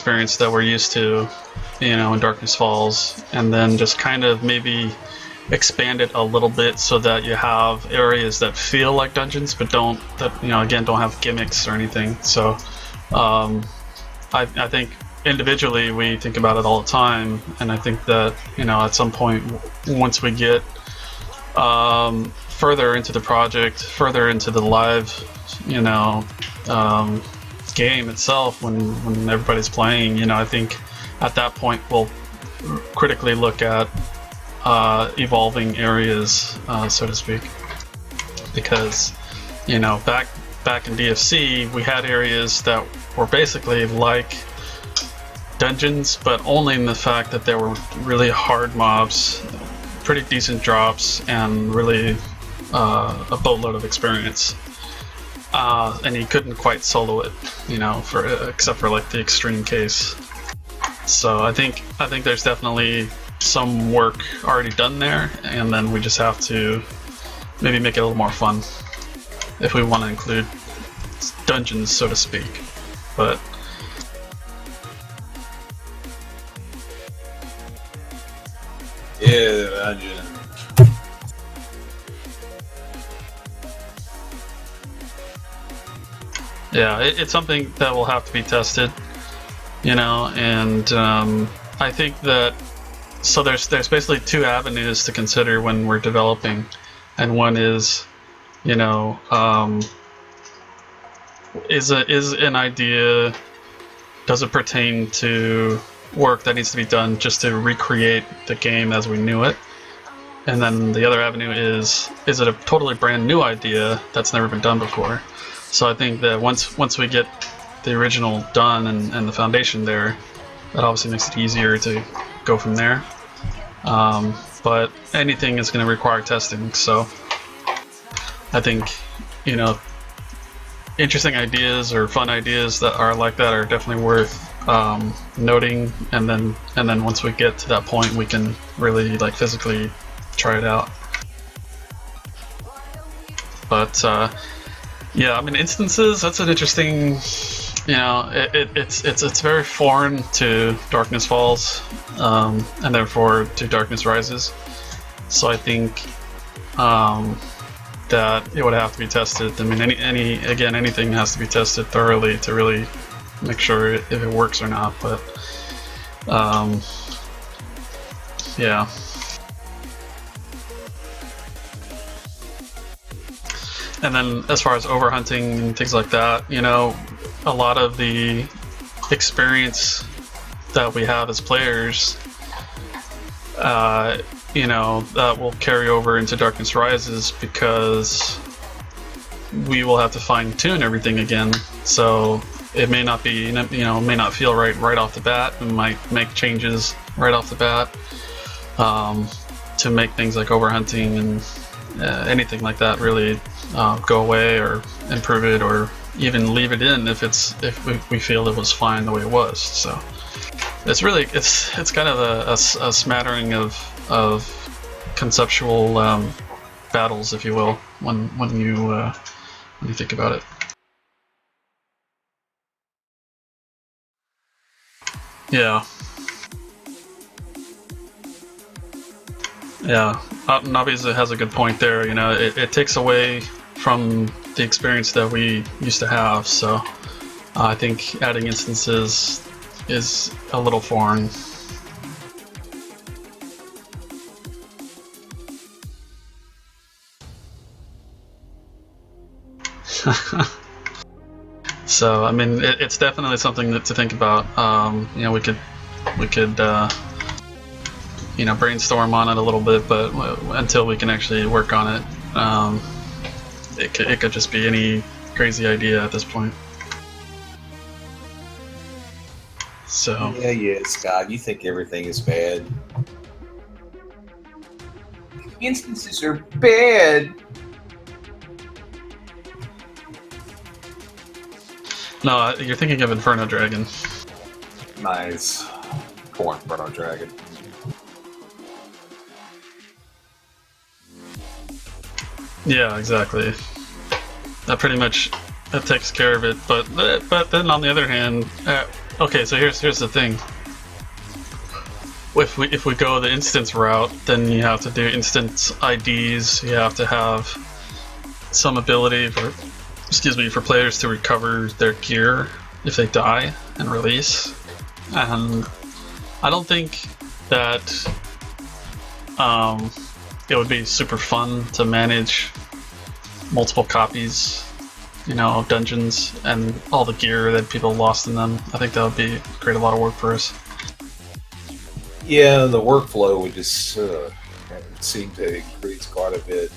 experience that we're used to, in Darkness Falls, and then just kind of maybe expand it a little bit so that you have areas that feel like dungeons, but don't have gimmicks or anything. So I think individually we think about it all the time, and I think that at some point, once we get further into the project, further into the live game itself, when everybody's playing, I think at that point we'll critically look at evolving areas, so to speak, because back in DFC we had areas that were basically like dungeons, but only in the fact that there were really hard mobs, pretty decent drops, and really a boatload of experience, and you couldn't quite solo it, except for like the extreme case. So I think there's definitely some work already done there, and then we just have to maybe make it a little more fun if we want to include dungeons, so to speak. But yeah, the dungeon. yeah, it's something that will have to be tested, and I think that there's basically two avenues to consider when we're developing, and one is, is an idea, does it pertain to work that needs to be done just to recreate the game as we knew it? And then the other avenue is it a totally brand new idea that's never been done before? So I think that once we get the original done and the foundation there, that obviously makes it easier to go from there. But anything is going to require testing, so I think interesting ideas or fun ideas that are like that are definitely worth noting, and then once we get to that point, we can really physically try it out. But instances, that's an interesting, it's very foreign to Darkness Falls, and therefore to Darkness Rises. So I think that it would have to be tested. I mean, anything has to be tested thoroughly to really make sure if it works or not. But yeah. And then as far as overhunting and things like that, a lot of the experience that we have as players, that will carry over into Darkness Rises, because we will have to fine tune everything again. So it may not be, may not feel right off the bat. We might make changes right off the bat to make things like overhunting and anything like that really go away, or improve it, or even leave it in if we feel it was fine the way it was. So it's really it's kind of a smattering of conceptual battles, if you will, when you think about it. Yeah. Navi has a good point there. It takes away from the experience that we used to have. So I think adding instances is a little foreign. So I mean, it's definitely something to think about. We could brainstorm on it a little bit, but until we can actually work on it, it could just be any crazy idea at this point. So yeah, Scott, you think everything is bad. Instances are bad. no, you're thinking of Inferno Dragon. Nice. Poor Inferno Dragon. Yeah, exactly. That pretty much takes care of it. But then on the other hand, okay, so here's the thing. If we go the instance route, then you have to do instance IDs. You have to have some ability for players to recover their gear if they die and release. And I don't think that it would be super fun to manage multiple copies, of dungeons and all the gear that people lost in them. I think that would create a lot of work for us. Yeah, the workflow would just seem to increase quite a bit.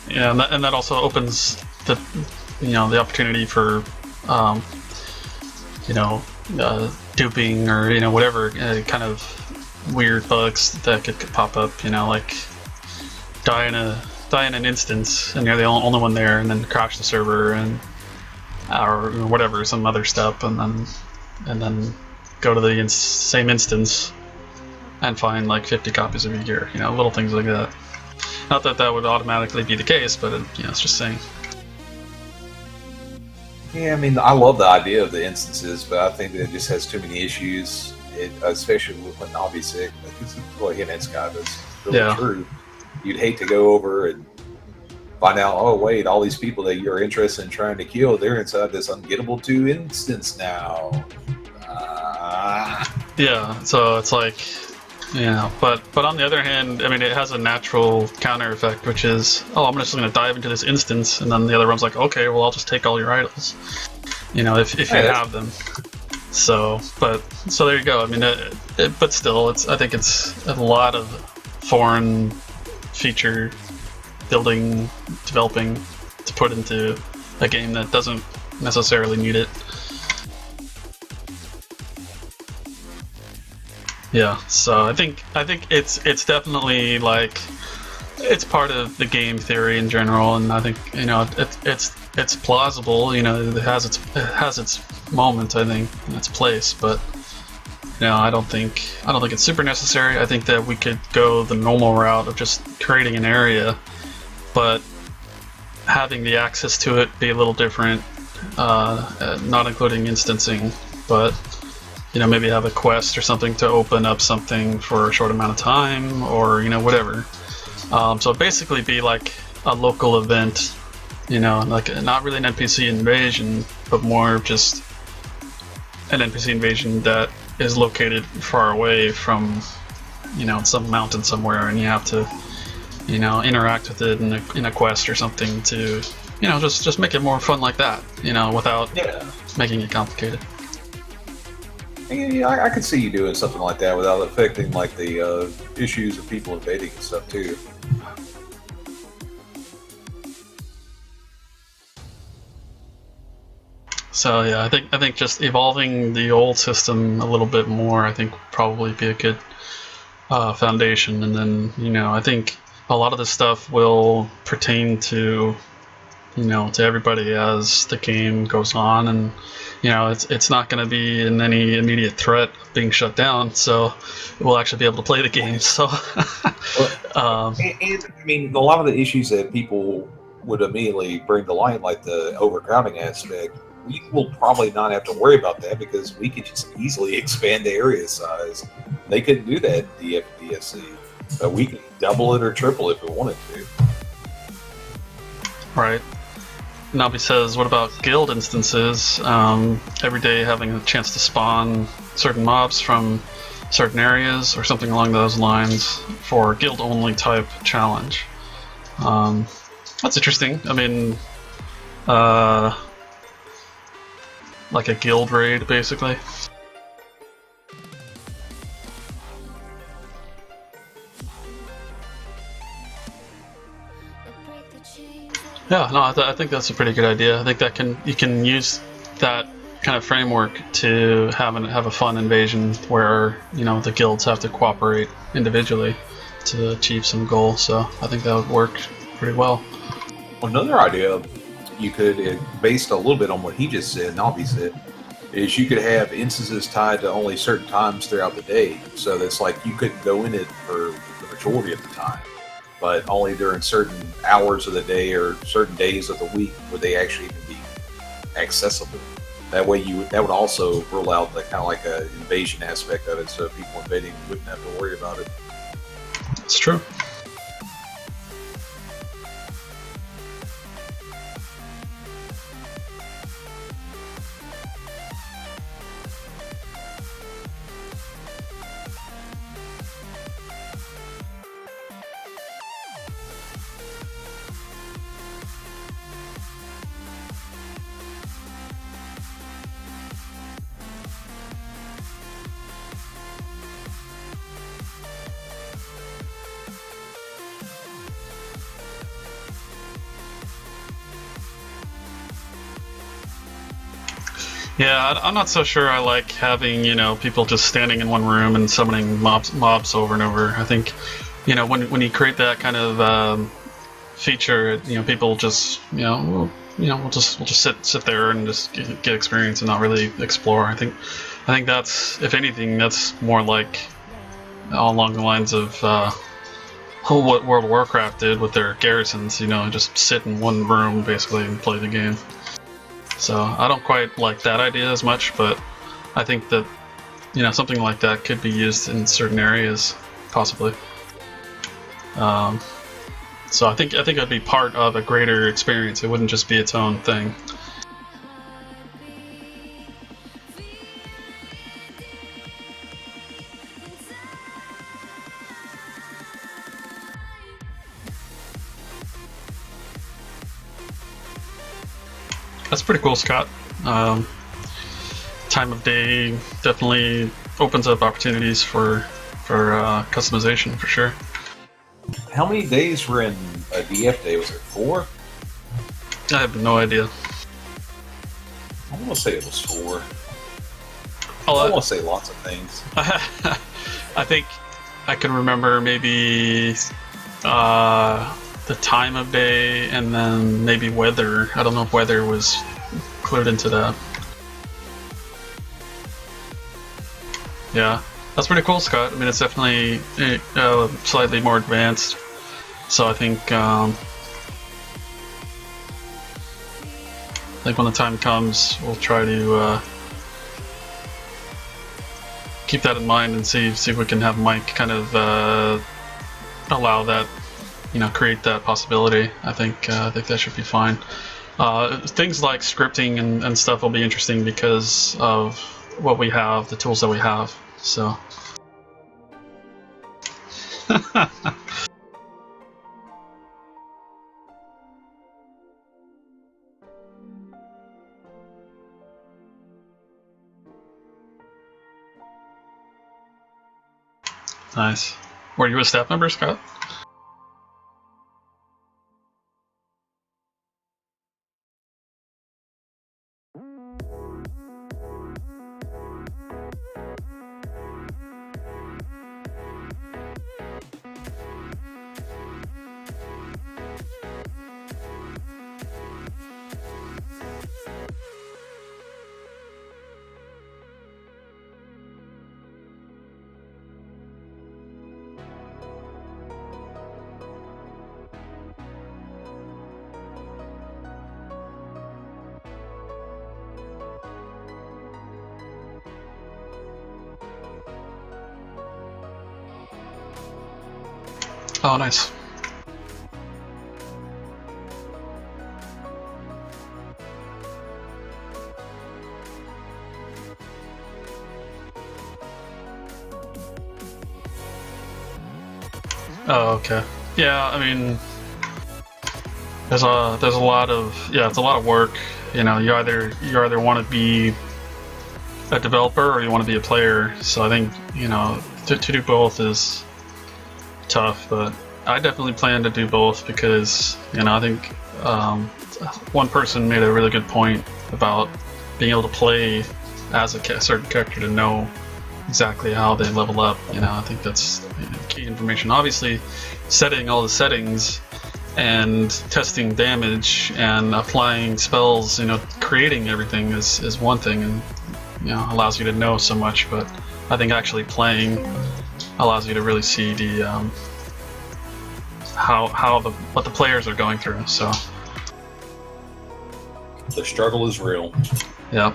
Yeah, and that also opens the opportunity for duping or whatever kind of weird bugs that could pop up. Like die in an instance and you're the only one there, and then crash the server or whatever, some other step, and then go to the same instance and find like 50 copies of your gear. Little things like that. Not that that would automatically be the case, but it's just saying. Yeah, I mean, I love the idea of the instances, but I think that it just has too many issues, especially when Navi's sick. This is what Hinet's got is really true. You'd hate to go over and find out, oh, wait, all these people that you're interested in trying to kill, they're inside this ungettable 2 instance now. Yeah, so it's like, but on the other hand, I mean, it has a natural counter effect, which is, I'm just going to dive into this instance, and then the other one's like, okay, well, I'll just take all your idols, if you have them. So there you go. I mean, but still, I think it's a lot of foreign feature building, developing to put into a game that doesn't necessarily need it. Yeah, so I think it's definitely like it's part of the game theory in general, and I think it's plausible. It has its moment, I think, in its place, but I don't think it's super necessary. I think that we could go the normal route of just creating an area, but having the access to it be a little different, not including instancing, but maybe have a quest or something to open up something for a short amount of time, or whatever. So basically be like a local event, like not really an NPC invasion, but more just an NPC invasion that is located far away from some mountain somewhere, and you have to interact with it in a quest or something to just make it more fun like that, without making it complicated. Yeah, I could see you doing something like that without affecting like the issues of people invading and stuff too. So yeah, I think just evolving the old system a little bit more, I think, would probably be a good foundation. And then I think a lot of this stuff will pertain to to everybody as the game goes on, and it's not going to be in any immediate threat of being shut down, so we'll actually be able to play the game. So and I mean, a lot of the issues that people would immediately bring to light, like the overcrowding aspect, we will probably not have to worry about that because we could just easily expand the area size. They couldn't do that in the FPSC, but we could double it or triple it if we wanted to. Right. Nabi says, what about guild instances? Every day having a chance to spawn certain mobs from certain areas or something along those lines for guild-only type challenge. That's interesting. I mean, like a guild raid, basically. Yeah, no, I think that's a pretty good idea. I think that you can use that kind of framework to have a fun invasion where the guilds have to cooperate individually to achieve some goal. So I think that would work pretty well. Another idea you could, based a little bit on what he just said, Navi said, is you could have instances tied to only certain times throughout the day. So that's like you couldn't go in it for the majority of the time, but only during certain hours of the day or certain days of the week would they actually even be accessible. That way, that would also rule out the kind of like a invasion aspect of it, so people invading wouldn't have to worry about it. It's true. Yeah, I'm not so sure I like having, people just standing in one room and summoning mobs over and over. I think, when you create that kind of feature, people just, we'll just sit there and just get experience and not really explore. I think that's, if anything, that's more like along the lines of what World of Warcraft did with their garrisons. Just sit in one room basically and play the game. So I don't quite like that idea as much, but I think that something like that could be used in certain areas, possibly. So I think it'd be part of a greater experience. It wouldn't just be its own thing. That's pretty cool, Scott. Time of day definitely opens up opportunities for customization, for sure. How many days were in a DF day? Was it 4? I have no idea. I want to say it was 4. I want to say lots of things. I think I can remember maybe the time of day and then maybe weather. I don't know if weather was included into that. Yeah, that's pretty cool, Scott. I mean, it's definitely slightly more advanced. So I think when the time comes, we'll try to keep that in mind and see if we can have Mike kind of allow that, create that possibility. I think that should be fine. Things like scripting and stuff will be interesting because of what we have, the tools that we have. So. Nice. Were you a staff member, Scott? Oh, nice. Oh, okay. Yeah, I mean, there's a lot of it's a lot of work. You either want to be a developer or you want to be a player. So I think to do both is tough, but I definitely plan to do both because I think one person made a really good point about being able to play as a certain character to know exactly how they level up. I think that's key information. Obviously, setting all the settings and testing damage and applying spells, creating everything is one thing, and allows you to know so much. But I think actually playing allows you to really see the what the players are going through. So the struggle is real. Yeah.